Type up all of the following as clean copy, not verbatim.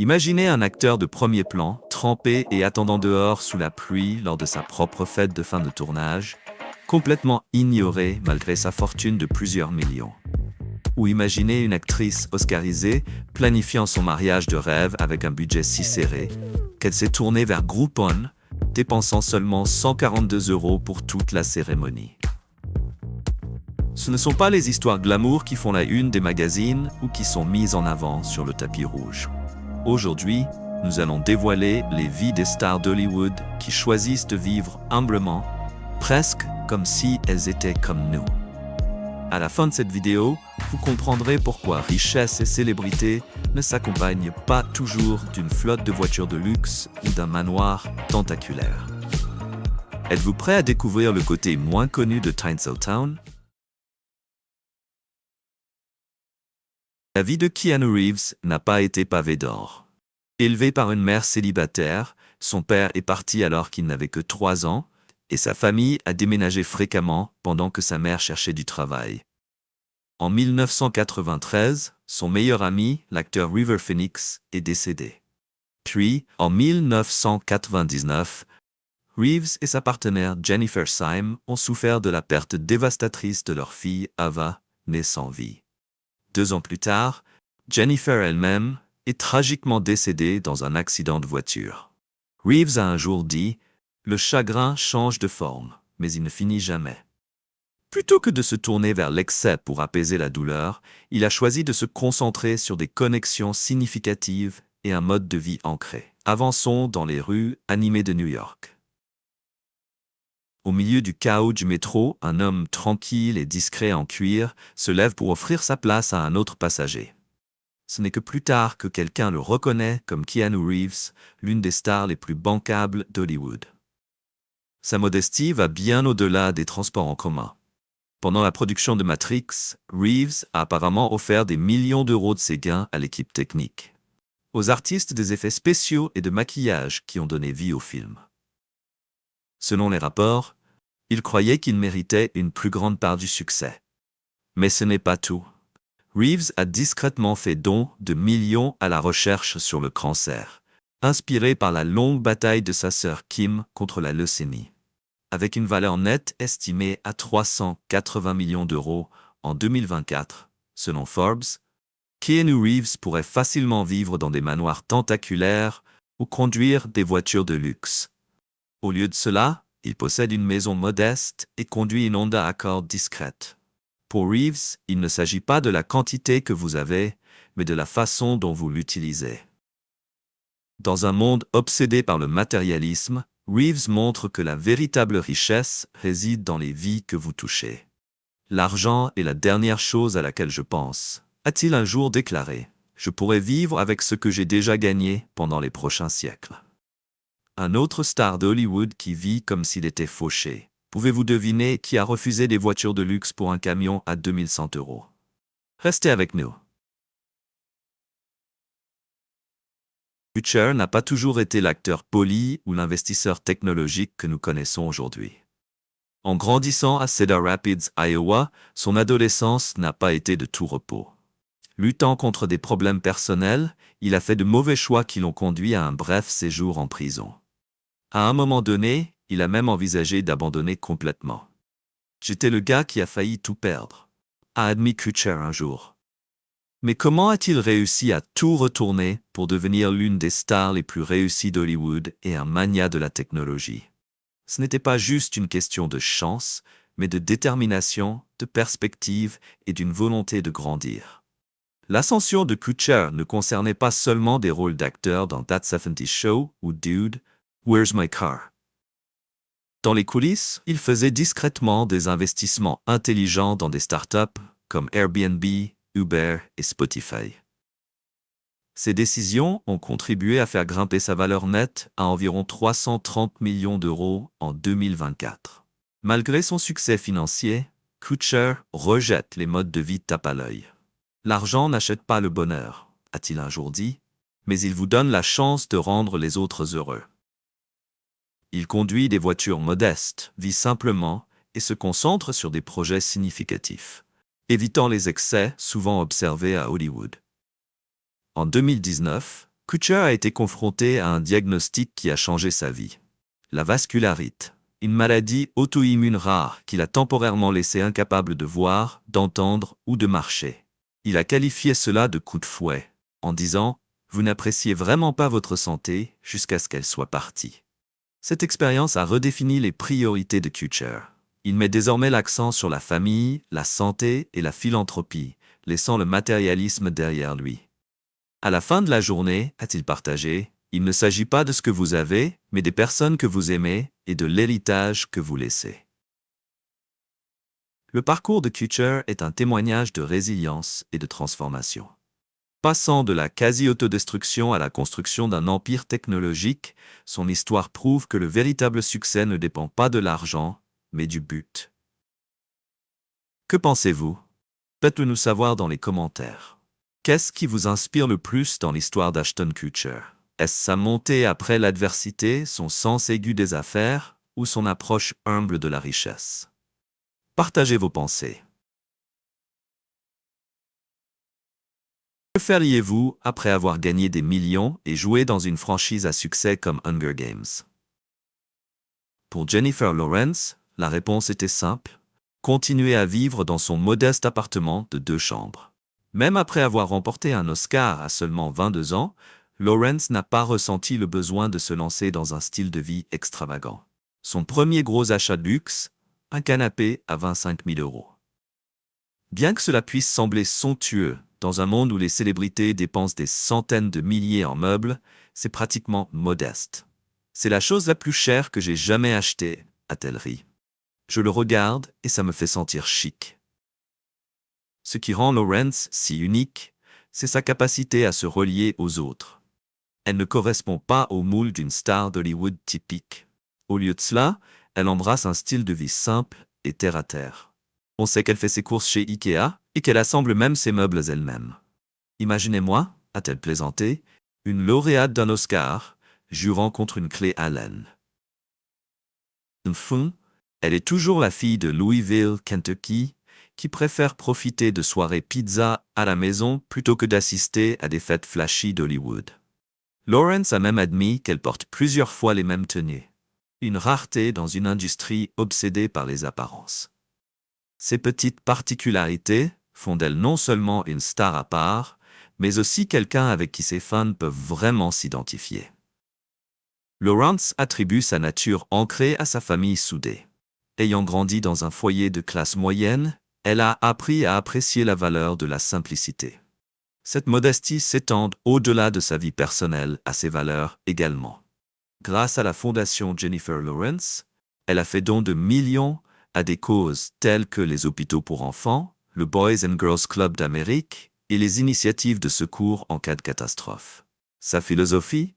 Imaginez un acteur de premier plan, trempé et attendant dehors sous la pluie lors de sa propre fête de fin de tournage, complètement ignoré malgré sa fortune de plusieurs millions. Ou imaginez une actrice oscarisée planifiant son mariage de rêve avec un budget si serré qu'elle s'est tournée vers Groupon, dépensant seulement 142 € pour toute la cérémonie. Ce ne sont pas les histoires glamour qui font la une des magazines ou qui sont mises en avant sur le tapis rouge. Aujourd'hui, nous allons dévoiler les vies des stars d'Hollywood qui choisissent de vivre humblement, presque comme si elles étaient comme nous. À la fin de cette vidéo, vous comprendrez pourquoi richesse et célébrité ne s'accompagnent pas toujours d'une flotte de voitures de luxe ou d'un manoir tentaculaire. Êtes-vous prêt à découvrir le côté moins connu de Tinseltown? La vie de Keanu Reeves n'a pas été pavée d'or. Élevé par une mère célibataire, son père est parti alors qu'il n'avait que 3 ans, et sa famille a déménagé fréquemment pendant que sa mère cherchait du travail. En 1993, son meilleur ami, l'acteur River Phoenix, est décédé. Puis, en 1999, Reeves et sa partenaire Jennifer Syme ont souffert de la perte dévastatrice de leur fille Ava, née sans vie. 2 ans plus tard, Jennifer elle-même est tragiquement décédée dans un accident de voiture. Reeves a un jour dit « Le chagrin change de forme, mais il ne finit jamais ». Plutôt que de se tourner vers l'excès pour apaiser la douleur, il a choisi de se concentrer sur des connexions significatives et un mode de vie ancré. Avançons dans les rues animées de New York. Au milieu du chaos du métro, un homme tranquille et discret en cuir se lève pour offrir sa place à un autre passager. Ce n'est que plus tard que quelqu'un le reconnaît comme Keanu Reeves, l'une des stars les plus bancables d'Hollywood. Sa modestie va bien au-delà des transports en commun. Pendant la production de Matrix, Reeves a apparemment offert des millions d'euros de ses gains à l'équipe technique, aux artistes des effets spéciaux et de maquillage qui ont donné vie au film. Selon les rapports, il croyait qu'il méritait une plus grande part du succès. Mais ce n'est pas tout. Reeves a discrètement fait don de millions à la recherche sur le cancer, inspiré par la longue bataille de sa sœur Kim contre la leucémie. Avec une valeur nette estimée à 380 millions d'euros en 2024, selon Forbes, Keanu Reeves pourrait facilement vivre dans des manoirs tentaculaires ou conduire des voitures de luxe. Au lieu de cela, il possède une maison modeste et conduit une Honda Accord discrète. Pour Reeves, il ne s'agit pas de la quantité que vous avez, mais de la façon dont vous l'utilisez. Dans un monde obsédé par le matérialisme, Reeves montre que la véritable richesse réside dans les vies que vous touchez. L'argent est la dernière chose à laquelle je pense, a-t-il un jour déclaré. Je pourrais vivre avec ce que j'ai déjà gagné pendant les prochains siècles. Un autre star d'Hollywood qui vit comme s'il était fauché. Pouvez-vous deviner qui a refusé des voitures de luxe pour un camion à 2100 €? Restez avec nous. Kutcher n'a pas toujours été l'acteur poli ou l'investisseur technologique que nous connaissons aujourd'hui. En grandissant à Cedar Rapids, Iowa, son adolescence n'a pas été de tout repos. Luttant contre des problèmes personnels, il a fait de mauvais choix qui l'ont conduit à un bref séjour en prison. À un moment donné, il a même envisagé d'abandonner complètement. « J'étais le gars qui a failli tout perdre », a admis Kutcher un jour. Mais comment a-t-il réussi à tout retourner pour devenir l'une des stars les plus réussies d'Hollywood et un magnat de la technologie? Ce n'était pas juste une question de chance, mais de détermination, de perspective et d'une volonté de grandir. L'ascension de Kutcher ne concernait pas seulement des rôles d'acteurs dans That 70's Show ou Dude, Where's My Car? Dans les coulisses, il faisait discrètement des investissements intelligents dans des startups comme Airbnb, Uber et Spotify. Ces décisions ont contribué à faire grimper sa valeur nette à environ 330 millions d'euros en 2024. Malgré son succès financier, Kutcher rejette les modes de vie tape à l'œil. « L'argent n'achète pas le bonheur », a-t-il un jour dit, mais il vous donne la chance de rendre les autres heureux. Il conduit des voitures modestes, vit simplement et se concentre sur des projets significatifs, évitant les excès souvent observés à Hollywood. En 2019, Kutcher a été confronté à un diagnostic qui a changé sa vie. La vascularite, une maladie auto-immune rare qui l'a temporairement laissé incapable de voir, d'entendre ou de marcher. Il a qualifié cela de coup de fouet, en disant « Vous n'appréciez vraiment pas votre santé jusqu'à ce qu'elle soit partie ». Cette expérience a redéfini les priorités de Kutcher. Il met désormais l'accent sur la famille, la santé et la philanthropie, laissant le matérialisme derrière lui. À la fin de la journée, a-t-il partagé, il ne s'agit pas de ce que vous avez, mais des personnes que vous aimez et de l'héritage que vous laissez. Le parcours de Kutcher est un témoignage de résilience et de transformation. Passant de la quasi-autodestruction à la construction d'un empire technologique, son histoire prouve que le véritable succès ne dépend pas de l'argent, mais du but. Que pensez-vous? Faites-le nous savoir dans les commentaires. Qu'est-ce qui vous inspire le plus dans l'histoire d'Ashton Kutcher? Est-ce sa montée après l'adversité, son sens aigu des affaires, ou son approche humble de la richesse? Partagez vos pensées. Que feriez-vous après avoir gagné des millions et joué dans une franchise à succès comme Hunger Games? Pour Jennifer Lawrence, la réponse était simple: continuer à vivre dans son modeste appartement de 2 chambres. Même après avoir remporté un Oscar à seulement 22 ans, Lawrence n'a pas ressenti le besoin de se lancer dans un style de vie extravagant. Son premier gros achat de luxe, un canapé à 25 000 €. Bien que cela puisse sembler somptueux, dans un monde où les célébrités dépensent des centaines de milliers en meubles, c'est pratiquement modeste. C'est la chose la plus chère que j'ai jamais achetée, a-t-elle ri. Je le regarde et ça me fait sentir chic. Ce qui rend Lawrence si unique, c'est sa capacité à se relier aux autres. Elle ne correspond pas au moule d'une star d'Hollywood typique. Au lieu de cela, elle embrasse un style de vie simple et terre-à-terre. On sait qu'elle fait ses courses chez Ikea et qu'elle assemble même ses meubles elle-même. Imaginez-moi, a-t-elle plaisanté, une lauréate d'un Oscar, jurant contre une clé Allen. Enfin, elle est toujours la fille de Louisville, Kentucky, qui préfère profiter de soirées pizza à la maison plutôt que d'assister à des fêtes flashy d'Hollywood. Lawrence a même admis qu'elle porte plusieurs fois les mêmes tenues. Une rareté dans une industrie obsédée par les apparences. Ces petites particularités font d'elle non seulement une star à part, mais aussi quelqu'un avec qui ses fans peuvent vraiment s'identifier. Lawrence attribue sa nature ancrée à sa famille soudée. Ayant grandi dans un foyer de classe moyenne, elle a appris à apprécier la valeur de la simplicité. Cette modestie s'étend au-delà de sa vie personnelle à ses valeurs également. Grâce à la fondation Jennifer Lawrence, elle a fait don de millions à des causes telles que les hôpitaux pour enfants, le Boys and Girls Club d'Amérique et les initiatives de secours en cas de catastrophe. Sa philosophie?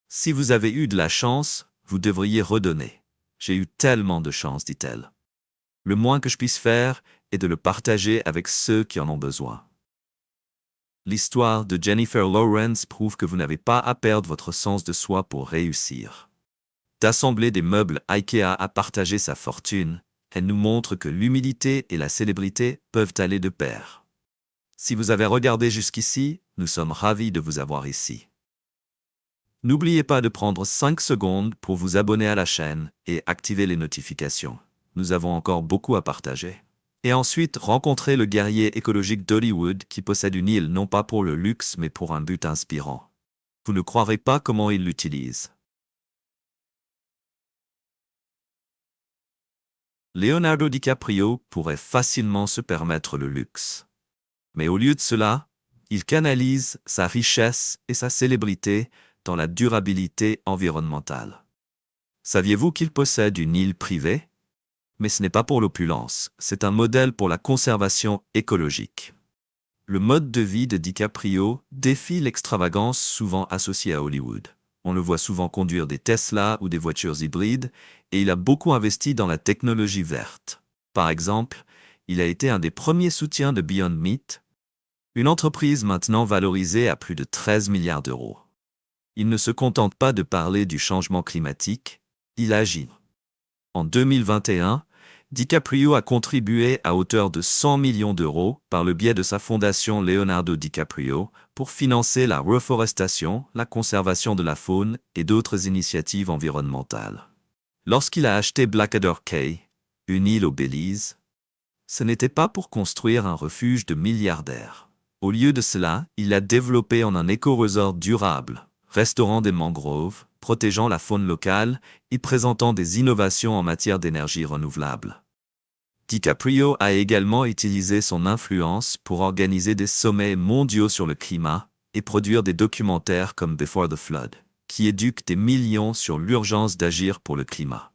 Si vous avez eu de la chance, vous devriez redonner. J'ai eu tellement de chance, dit-elle. Le moins que je puisse faire est de le partager avec ceux qui en ont besoin. L'histoire de Jennifer Lawrence prouve que vous n'avez pas à perdre votre sens de soi pour réussir. D'assembler des meubles IKEA à partager sa fortune, elle nous montre que l'humilité et la célébrité peuvent aller de pair. Si vous avez regardé jusqu'ici, nous sommes ravis de vous avoir ici. N'oubliez pas de prendre 5 secondes pour vous abonner à la chaîne et activer les notifications. Nous avons encore beaucoup à partager. Et ensuite, rencontrez le guerrier écologique d'Hollywood qui possède une île non pas pour le luxe mais pour un but inspirant. Vous ne croirez pas comment il l'utilise. Leonardo DiCaprio pourrait facilement se permettre le luxe. Mais au lieu de cela, il canalise sa richesse et sa célébrité dans la durabilité environnementale. Saviez-vous qu'il possède une île privée? Mais ce n'est pas pour l'opulence, c'est un modèle pour la conservation écologique. Le mode de vie de DiCaprio défie l'extravagance souvent associée à Hollywood. On le voit souvent conduire des Tesla ou des voitures hybrides, et il a beaucoup investi dans la technologie verte. Par exemple, il a été un des premiers soutiens de Beyond Meat, une entreprise maintenant valorisée à plus de 13 milliards d'euros. Il ne se contente pas de parler du changement climatique, il agit. En 2021, DiCaprio a contribué à hauteur de 100 millions d'euros par le biais de sa fondation Leonardo DiCaprio pour financer la reforestation, la conservation de la faune et d'autres initiatives environnementales. Lorsqu'il a acheté Blackadder Cay, une île au Belize, ce n'était pas pour construire un refuge de milliardaires. Au lieu de cela, il l'a développé en un éco-resort durable, restaurant des mangroves, protégeant la faune locale et présentant des innovations en matière d'énergie renouvelable. DiCaprio a également utilisé son influence pour organiser des sommets mondiaux sur le climat et produire des documentaires comme Before the Flood, qui éduquent des millions sur l'urgence d'agir pour le climat.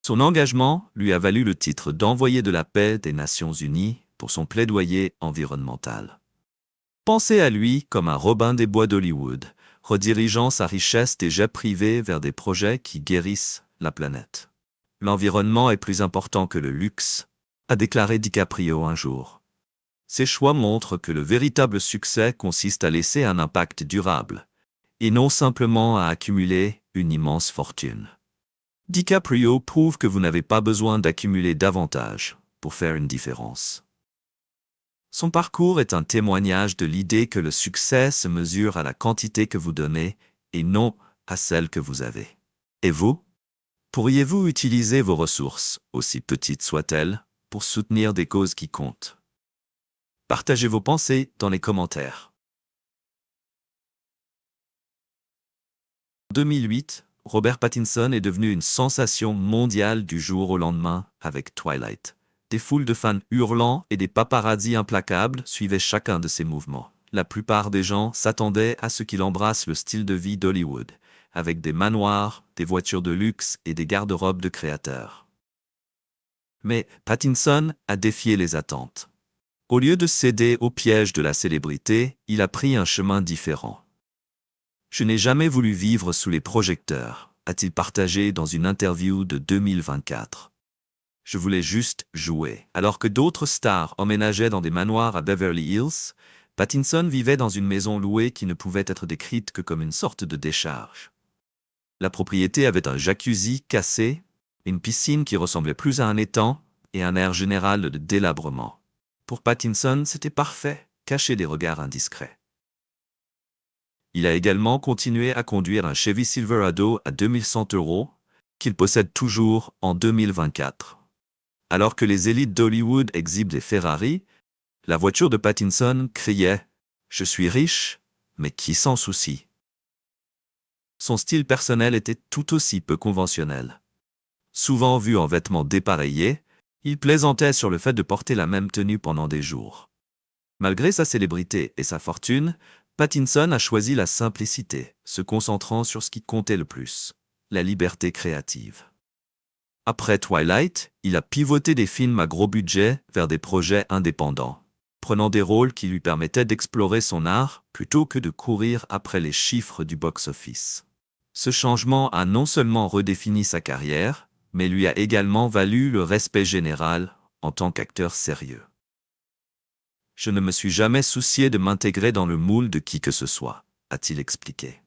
Son engagement lui a valu le titre d'envoyé de la paix des Nations Unies pour son plaidoyer environnemental. Pensez à lui comme un Robin des Bois d'Hollywood, redirigeant sa richesse des jets privés vers des projets qui guérissent la planète. L'environnement est plus important que le luxe, a déclaré DiCaprio un jour. Ses choix montrent que le véritable succès consiste à laisser un impact durable, et non simplement à accumuler une immense fortune. DiCaprio prouve que vous n'avez pas besoin d'accumuler davantage pour faire une différence. Son parcours est un témoignage de l'idée que le succès se mesure à la quantité que vous donnez et non à celle que vous avez. Et vous? Pourriez-vous utiliser vos ressources, aussi petites soient-elles, pour soutenir des causes qui comptent? Partagez vos pensées dans les commentaires. En 2008, Robert Pattinson est devenu une sensation mondiale du jour au lendemain avec Twilight. Des foules de fans hurlants et des paparazzis implacables suivaient chacun de ses mouvements. La plupart des gens s'attendaient à ce qu'il embrasse le style de vie d'Hollywood, avec des manoirs, des voitures de luxe et des garde-robes de créateurs. Mais Pattinson a défié les attentes. Au lieu de céder au piège de la célébrité, il a pris un chemin différent. Je n'ai jamais voulu vivre sous les projecteurs, a-t-il partagé dans une interview de 2024. Je voulais juste jouer. Alors que d'autres stars emménageaient dans des manoirs à Beverly Hills, Pattinson vivait dans une maison louée qui ne pouvait être décrite que comme une sorte de décharge. La propriété avait un jacuzzi cassé, une piscine qui ressemblait plus à un étang et un air général de délabrement. Pour Pattinson, c'était parfait, cacher des regards indiscrets. Il a également continué à conduire un Chevy Silverado à 2100 €, qu'il possède toujours en 2024. Alors que les élites d'Hollywood exhibent des Ferrari, la voiture de Pattinson criait « Je suis riche, mais qui s'en soucie ?» Son style personnel était tout aussi peu conventionnel. Souvent vu en vêtements dépareillés, il plaisantait sur le fait de porter la même tenue pendant des jours. Malgré sa célébrité et sa fortune, Pattinson a choisi la simplicité, se concentrant sur ce qui comptait le plus, la liberté créative. Après Twilight, il a pivoté des films à gros budget vers des projets indépendants, prenant des rôles qui lui permettaient d'explorer son art plutôt que de courir après les chiffres du box-office. Ce changement a non seulement redéfini sa carrière, mais lui a également valu le respect général en tant qu'acteur sérieux. Je ne me suis jamais soucié de m'intégrer dans le moule de qui que ce soit, a-t-il expliqué.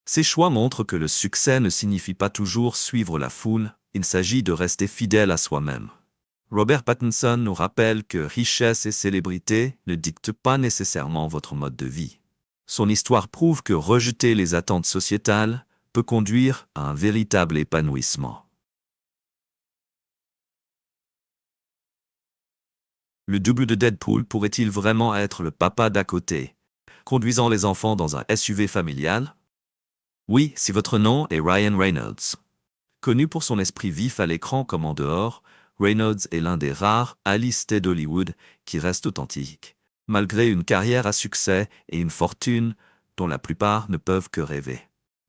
Ces choix montrent que le succès ne signifie pas toujours suivre la foule, il s'agit de rester fidèle à soi-même. Robert Pattinson nous rappelle que richesse et célébrité ne dictent pas nécessairement votre mode de vie. Son histoire prouve que rejeter les attentes sociétales peut conduire à un véritable épanouissement. Le double de Deadpool pourrait-il vraiment être le papa d'à côté, conduisant les enfants dans un SUV familial? Oui, si votre nom est Ryan Reynolds. Connu pour son esprit vif à l'écran comme en dehors, Reynolds est l'un des rares alistés d'Hollywood qui reste authentique, malgré une carrière à succès et une fortune dont la plupart ne peuvent que rêver.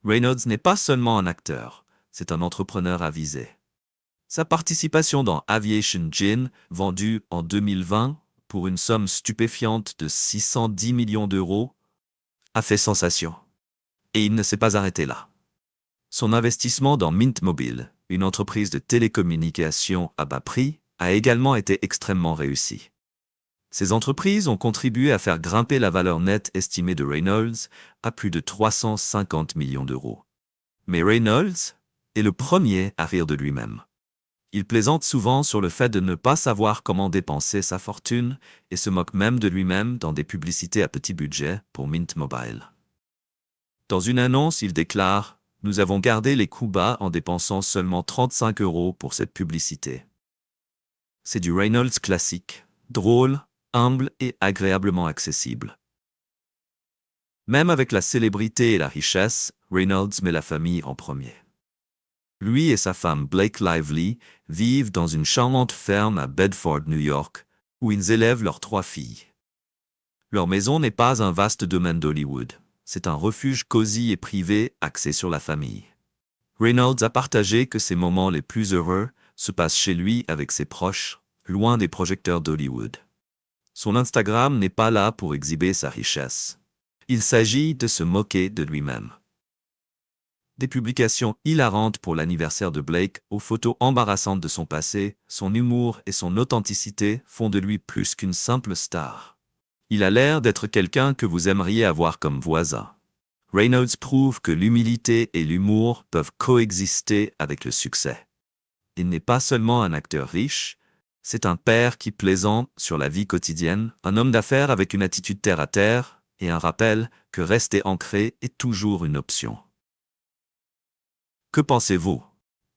Reynolds n'est pas seulement un acteur, c'est un entrepreneur avisé. Sa participation dans Aviation Gin, vendue en 2020 pour une somme stupéfiante de 610 millions d'euros, a fait sensation. Et il ne s'est pas arrêté là. Son investissement dans Mint Mobile, une entreprise de télécommunications à bas prix, a également été extrêmement réussi. Ces entreprises ont contribué à faire grimper la valeur nette estimée de Reynolds à plus de 350 millions d'euros. Mais Reynolds est le premier à rire de lui-même. Il plaisante souvent sur le fait de ne pas savoir comment dépenser sa fortune et se moque même de lui-même dans des publicités à petit budget pour Mint Mobile. Dans une annonce, il déclare « Nous avons gardé les coûts bas en dépensant seulement 35 € pour cette publicité. » C'est du Reynolds classique, drôle, humble et agréablement accessible. Même avec la célébrité et la richesse, Reynolds met la famille en premier. Lui et sa femme Blake Lively vivent dans une charmante ferme à Bedford, New York, où ils élèvent leurs 3 filles. Leur maison n'est pas un vaste domaine d'Hollywood, c'est un refuge cosy et privé axé sur la famille. Reynolds a partagé que ses moments les plus heureux se passent chez lui avec ses proches, loin des projecteurs d'Hollywood. Son Instagram n'est pas là pour exhiber sa richesse. Il s'agit de se moquer de lui-même. Des publications hilarantes pour l'anniversaire de Blake aux photos embarrassantes de son passé, son humour et son authenticité font de lui plus qu'une simple star. Il a l'air d'être quelqu'un que vous aimeriez avoir comme voisin. Reynolds prouve que l'humilité et l'humour peuvent coexister avec le succès. Il n'est pas seulement un acteur riche, c'est un père qui plaisante sur la vie quotidienne, un homme d'affaires avec une attitude terre-à-terre et un rappel que rester ancré est toujours une option. Que pensez-vous?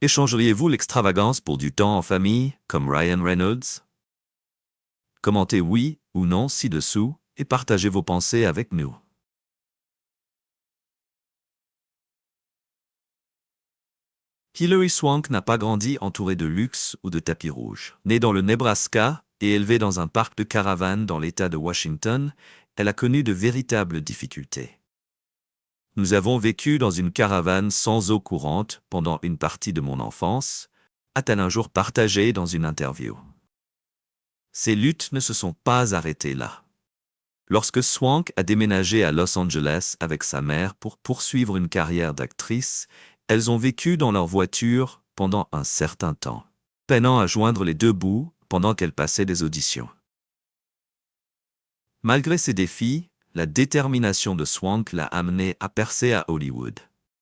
Échangeriez-vous l'extravagance pour du temps en famille, comme Ryan Reynolds? Commentez oui ou non ci-dessous et partagez vos pensées avec nous. Hilary Swank n'a pas grandi entourée de luxe ou de tapis rouges. Née dans le Nebraska et élevée dans un parc de caravanes dans l'État de Washington, elle a connu de véritables difficultés. Nous avons vécu dans une caravane sans eau courante pendant une partie de mon enfance, a-t-elle un jour partagé dans une interview. Ces luttes ne se sont pas arrêtées là. Lorsque Swank a déménagé à Los Angeles avec sa mère pour poursuivre une carrière d'actrice, elles ont vécu dans leur voiture pendant un certain temps, peinant à joindre les deux bouts pendant qu'elles passaient des auditions. Malgré ces défis, la détermination de Swank l'a amenée à percer à Hollywood.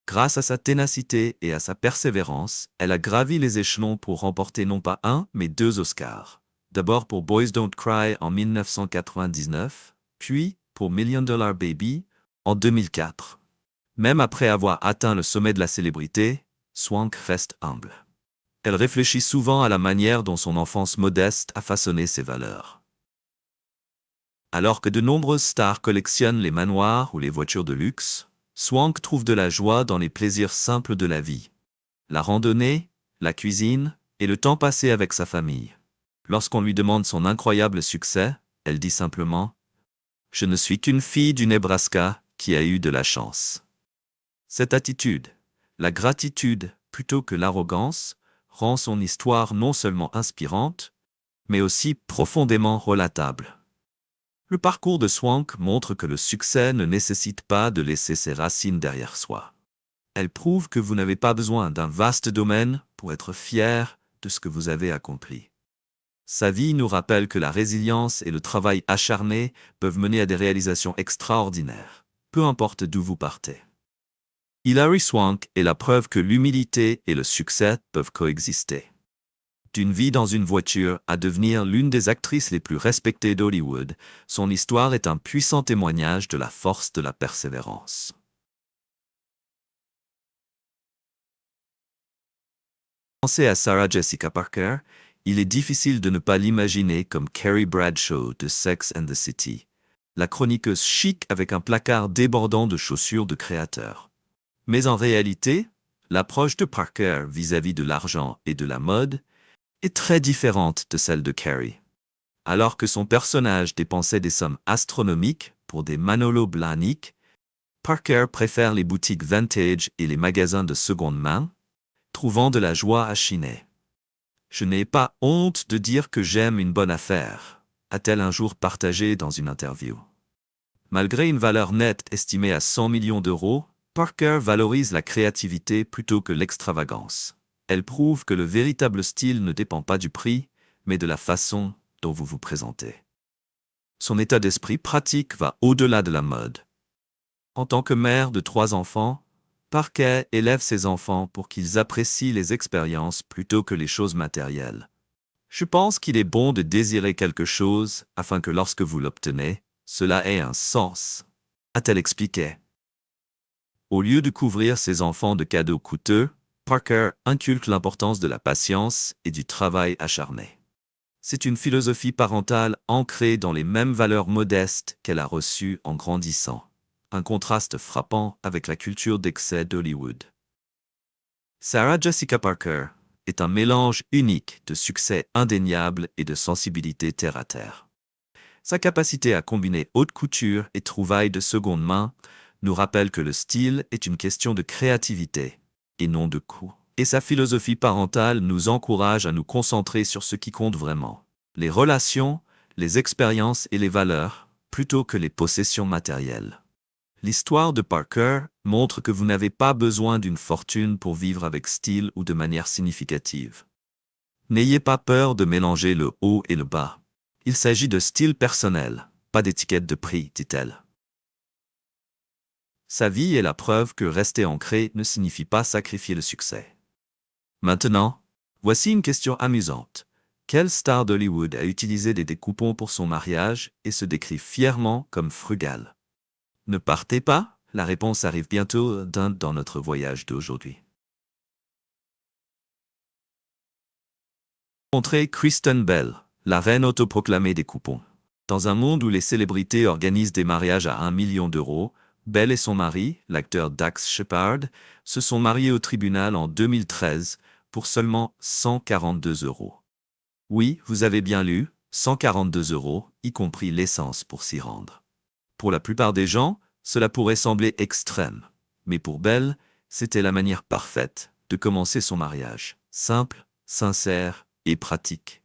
Grâce à sa ténacité et à sa persévérance, elle a gravi les échelons pour remporter non pas un, mais 2 Oscars. D'abord pour Boys Don't Cry en 1999, puis pour $1 Million Baby en 2004. Même après avoir atteint le sommet de la célébrité, Swank reste humble. Elle réfléchit souvent à la manière dont son enfance modeste a façonné ses valeurs. Alors que de nombreuses stars collectionnent les manoirs ou les voitures de luxe, Swank trouve de la joie dans les plaisirs simples de la vie. La randonnée, la cuisine et le temps passé avec sa famille. Lorsqu'on lui demande son incroyable succès, elle dit simplement « Je ne suis qu'une fille du Nebraska qui a eu de la chance ». Cette attitude, la gratitude plutôt que l'arrogance, rend son histoire non seulement inspirante, mais aussi profondément relatable. Le parcours de Swank montre que le succès ne nécessite pas de laisser ses racines derrière soi. Elle prouve que vous n'avez pas besoin d'un vaste domaine pour être fier de ce que vous avez accompli. Sa vie nous rappelle que la résilience et le travail acharné peuvent mener à des réalisations extraordinaires, peu importe d'où vous partez. Hilary Swank est la preuve que l'humilité et le succès peuvent coexister. D'une vie dans une voiture à devenir l'une des actrices les plus respectées d'Hollywood, son histoire est un puissant témoignage de la force de la persévérance. Pensez à Sarah Jessica Parker, il est difficile de ne pas l'imaginer comme Carrie Bradshaw de Sex and the City, la chroniqueuse chic avec un placard débordant de chaussures de créateurs. Mais en réalité, l'approche de Parker vis-à-vis de l'argent et de la mode est très différente de celle de Carrie. Alors que son personnage dépensait des sommes astronomiques pour des Manolo Blahnik, Parker préfère les boutiques vintage et les magasins de seconde main, trouvant de la joie à chiner. « Je n'ai pas honte de dire que j'aime une bonne affaire », a-t-elle un jour partagé dans une interview. Malgré une valeur nette estimée à 100 millions d'euros, Parker valorise la créativité plutôt que l'extravagance. Elle prouve que le véritable style ne dépend pas du prix, mais de la façon dont vous vous présentez. Son état d'esprit pratique va au-delà de la mode. En tant que mère de 3 enfants, Parker élève ses enfants pour qu'ils apprécient les expériences plutôt que les choses matérielles. Je pense qu'il est bon de désirer quelque chose afin que lorsque vous l'obtenez, cela ait un sens, a-t-elle expliqué. Au lieu de couvrir ses enfants de cadeaux coûteux, Parker inculque l'importance de la patience et du travail acharné. C'est une philosophie parentale ancrée dans les mêmes valeurs modestes qu'elle a reçues en grandissant. Un contraste frappant avec la culture d'excès d'Hollywood. Sarah Jessica Parker est un mélange unique de succès indéniable et de sensibilité terre-à-terre. Sa capacité à combiner haute couture et trouvailles de seconde main nous rappelle que le style est une question de créativité et non de coût. Et sa philosophie parentale nous encourage à nous concentrer sur ce qui compte vraiment, les relations, les expériences et les valeurs, plutôt que les possessions matérielles. L'histoire de Parker montre que vous n'avez pas besoin d'une fortune pour vivre avec style ou de manière significative. N'ayez pas peur de mélanger le haut et le bas. Il s'agit de style personnel, pas d'étiquette de prix, dit-elle. Sa vie est la preuve que rester ancré ne signifie pas sacrifier le succès. Maintenant, voici une question amusante. Quelle star d'Hollywood a utilisé des découpons pour son mariage et se décrit fièrement comme frugale? Ne partez pas, la réponse arrive bientôt dans notre voyage d'aujourd'hui. Rencontrez Kristen Bell, la reine autoproclamée des coupons. Dans un monde où les célébrités organisent des mariages à 1 million d'euros, Bell et son mari, l'acteur Dax Shepard, se sont mariés au tribunal en 2013 pour seulement 142 €. Oui, vous avez bien lu, 142 €, y compris l'essence pour s'y rendre. Pour la plupart des gens, cela pourrait sembler extrême. Mais pour Bell, c'était la manière parfaite de commencer son mariage. Simple, sincère et pratique.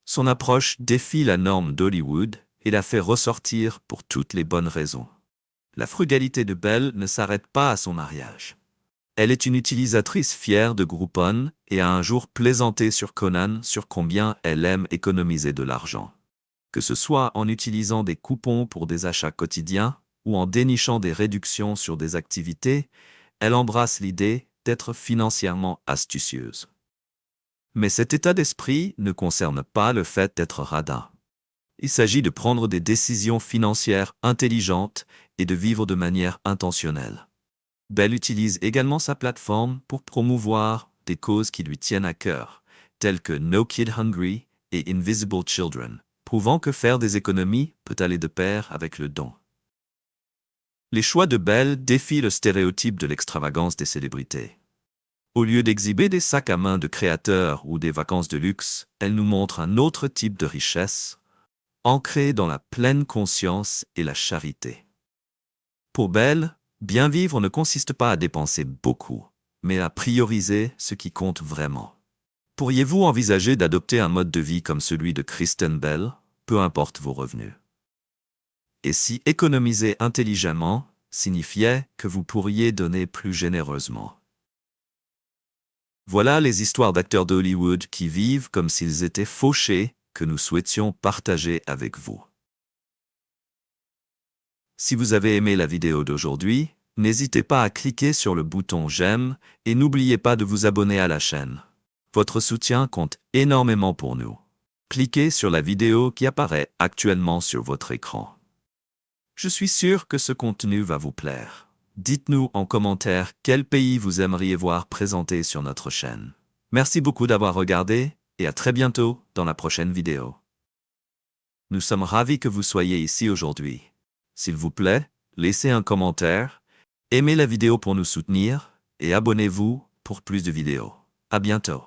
Son approche défie la norme d'Hollywood et la fait ressortir pour toutes les bonnes raisons. La frugalité de Bell ne s'arrête pas à son mariage. Elle est une utilisatrice fière de Groupon et a un jour plaisanté sur Conan sur combien elle aime économiser de l'argent. Que ce soit en utilisant des coupons pour des achats quotidiens ou en dénichant des réductions sur des activités, elle embrasse l'idée d'être financièrement astucieuse. Mais cet état d'esprit ne concerne pas le fait d'être radin. Il s'agit de prendre des décisions financières intelligentes et de vivre de manière intentionnelle. Bell utilise également sa plateforme pour promouvoir des causes qui lui tiennent à cœur, telles que No Kid Hungry et Invisible Children, prouvant que faire des économies peut aller de pair avec le don. Les choix de Bell défient le stéréotype de l'extravagance des célébrités. Au lieu d'exhiber des sacs à main de créateurs ou des vacances de luxe, elle nous montre un autre type de richesse, ancrée dans la pleine conscience et la charité. Pour Bell, bien vivre ne consiste pas à dépenser beaucoup, mais à prioriser ce qui compte vraiment. Pourriez-vous envisager d'adopter un mode de vie comme celui de Kristen Bell, peu importe vos revenus? Et si économiser intelligemment signifiait que vous pourriez donner plus généreusement? Voilà les histoires d'acteurs d'Hollywood qui vivent comme s'ils étaient fauchés que nous souhaitions partager avec vous. Si vous avez aimé la vidéo d'aujourd'hui, n'hésitez pas à cliquer sur le bouton j'aime et n'oubliez pas de vous abonner à la chaîne. Votre soutien compte énormément pour nous. Cliquez sur la vidéo qui apparaît actuellement sur votre écran. Je suis sûr que ce contenu va vous plaire. Dites-nous en commentaire quel pays vous aimeriez voir présenté sur notre chaîne. Merci beaucoup d'avoir regardé et à très bientôt dans la prochaine vidéo. Nous sommes ravis que vous soyez ici aujourd'hui. S'il vous plaît, laissez un commentaire, aimez la vidéo pour nous soutenir et abonnez-vous pour plus de vidéos. À bientôt.